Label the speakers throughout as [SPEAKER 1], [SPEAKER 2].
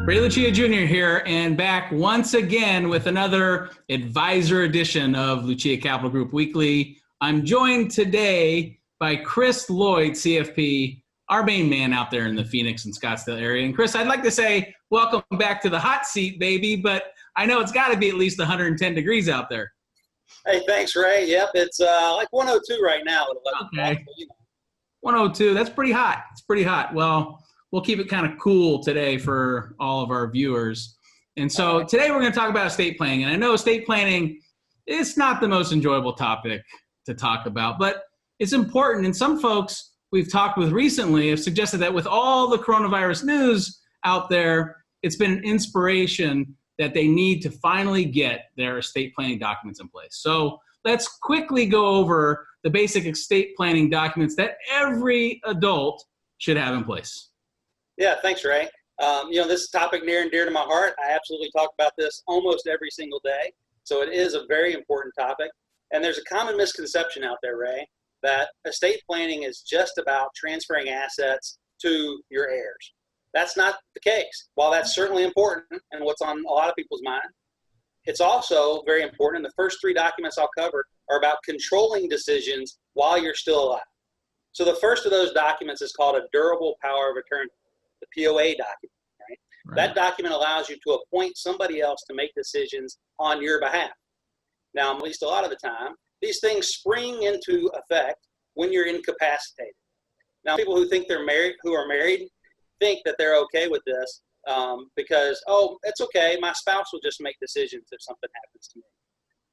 [SPEAKER 1] Ray Lucia Jr. here, and back once again with another advisor edition of Lucia Capital Group Weekly. I'm joined today by Chris Lloyd, CFP, our main man out there in the Phoenix and Scottsdale area. And Chris, I'd like to say welcome back to the hot seat, baby, but I know it's got to be at least 110 degrees out there.
[SPEAKER 2] Hey, thanks, Ray. Yep, it's like 102 right now at 11
[SPEAKER 1] Okay.
[SPEAKER 2] o'clock.
[SPEAKER 1] 102, that's pretty hot. It's pretty hot. Well, we'll keep it kind of cool today for all of our viewers. And so today we're going to talk about estate planning. And I know estate planning is not the most enjoyable topic to talk about, but it's important. And some folks we've talked with recently have suggested that with all the coronavirus news out there, it's been an inspiration that they need to finally get their estate planning documents in place. So let's quickly go over the basic estate planning documents that every adult should have in place.
[SPEAKER 2] Yeah, thanks, Ray. This is a topic near and dear to my heart. I absolutely talk about this almost every single day. So it is a very important topic. And there's a common misconception out there, Ray, that estate planning is just about transferring assets to your heirs. That's not the case. While that's certainly important and what's on a lot of people's mind, it's also very important. The first three documents I'll cover are about controlling decisions while you're still alive. So the first of those documents is called a durable power of attorney, the POA document. Right? That document allows you to appoint somebody else to make decisions on your behalf. Now, at least a lot of the time, these things spring into effect when you're incapacitated. Now, people who think they're married, who are married, think that they're okay with this because, oh, it's okay, my spouse will just make decisions if something happens to me.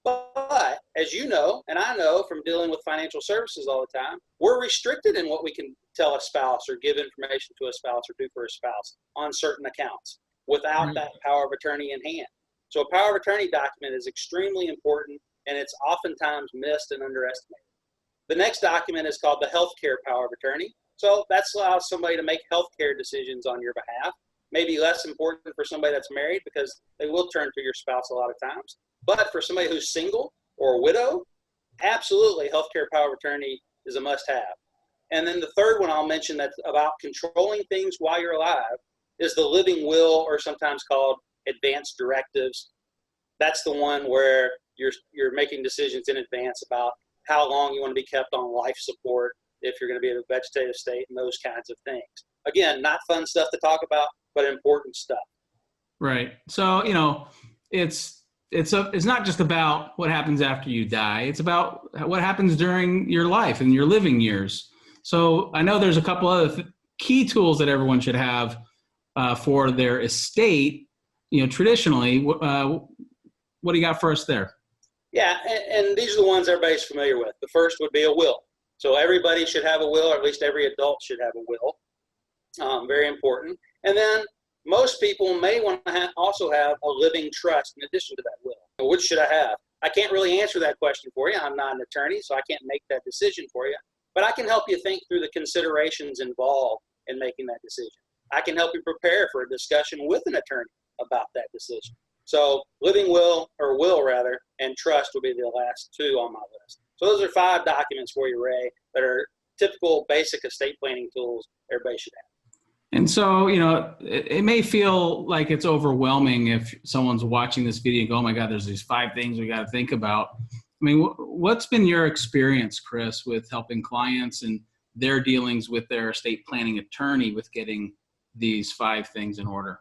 [SPEAKER 2] But as you know, and I know from dealing with financial services all the time, we're restricted in what we can tell a spouse or give information to a spouse or do for a spouse on certain accounts without that power of attorney in hand. So a power of attorney document is extremely important, and it's oftentimes missed and underestimated. The next document is called the healthcare power of attorney. So that allows somebody to make healthcare decisions on your behalf. Maybe less important for somebody that's married because they will turn to your spouse a lot of times. But for somebody who's single or a widow, absolutely healthcare power of attorney is a must-have. And then the third one I'll mention that's about controlling things while you're alive is the living will, or sometimes called advanced directives. That's the one where you're making decisions in advance about how long you want to be kept on life support, if you're going to be in a vegetative state, and those kinds of things. Again, not fun stuff to talk about, but important stuff.
[SPEAKER 1] Right. So, it's not just about what happens after you die. It's about what happens during your life and your living years. So I know there's a couple other key tools that everyone should have for their estate. Traditionally, what do you got for us there?
[SPEAKER 2] Yeah, and these are the ones everybody's familiar with. The first would be a will. So everybody should have a will, or at least every adult should have a will. Very important. And then most people may want to also have a living trust in addition to that will. Which should I have? I can't really answer that question for you. I'm not an attorney, so I can't make that decision for you. But I can help you think through the considerations involved in making that decision. I can help you prepare for a discussion with an attorney about that decision. So living will, or will rather, and trust will be the last two on my list. So those are 5 documents for you, Ray, that are typical basic estate planning tools everybody should have.
[SPEAKER 1] And so, it may feel like it's overwhelming if someone's watching this video and go, oh my God, there's these 5 things we got to think about. I mean, what's been your experience, Chris, with helping clients and their dealings with their estate planning attorney with getting these 5 things in order?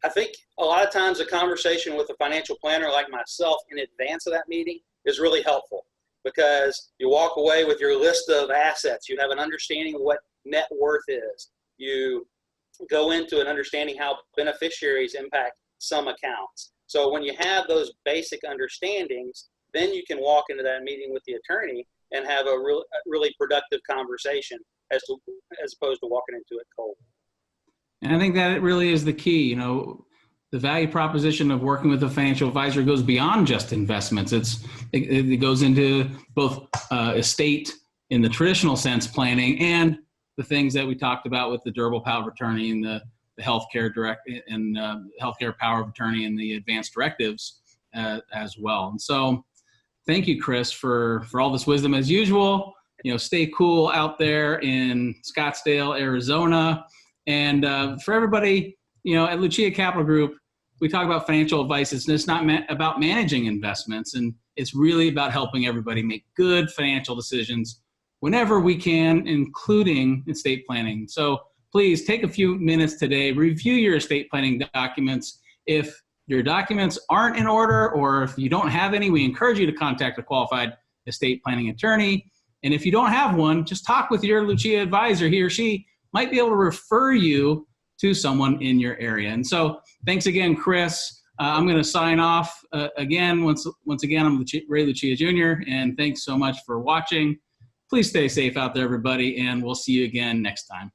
[SPEAKER 2] I think a lot of times a conversation with a financial planner like myself in advance of that meeting is really helpful, because you walk away with your list of assets. You have an understanding of what net worth is. You go into an understanding how beneficiaries impact some accounts. So when you have those basic understandings, then you can walk into that meeting with the attorney and have a really productive conversation as opposed to walking into it cold.
[SPEAKER 1] And I think that it really is the key. The value proposition of working with a financial advisor goes beyond just investments. It goes into both estate in the traditional sense planning and the things that we talked about with the durable power of attorney and the healthcare healthcare power of attorney and the advanced directives as well. And so thank you, Chris, for all this wisdom as usual. Stay cool out there in Scottsdale, Arizona. And for everybody, at Lucia Capital Group, we talk about financial advice. It's just not about managing investments, and it's really about helping everybody make good financial decisions whenever we can, including estate planning. So please take a few minutes today, review your estate planning documents. If your documents aren't in order, or if you don't have any, we encourage you to contact a qualified estate planning attorney. And if you don't have one, just talk with your Lucia advisor. He or she might be able to refer you to someone in your area. And so thanks again, Chris. I'm going to sign off again. Once again, I'm Ray Lucia Jr., and thanks so much for watching. Please stay safe out there, everybody, and we'll see you again next time.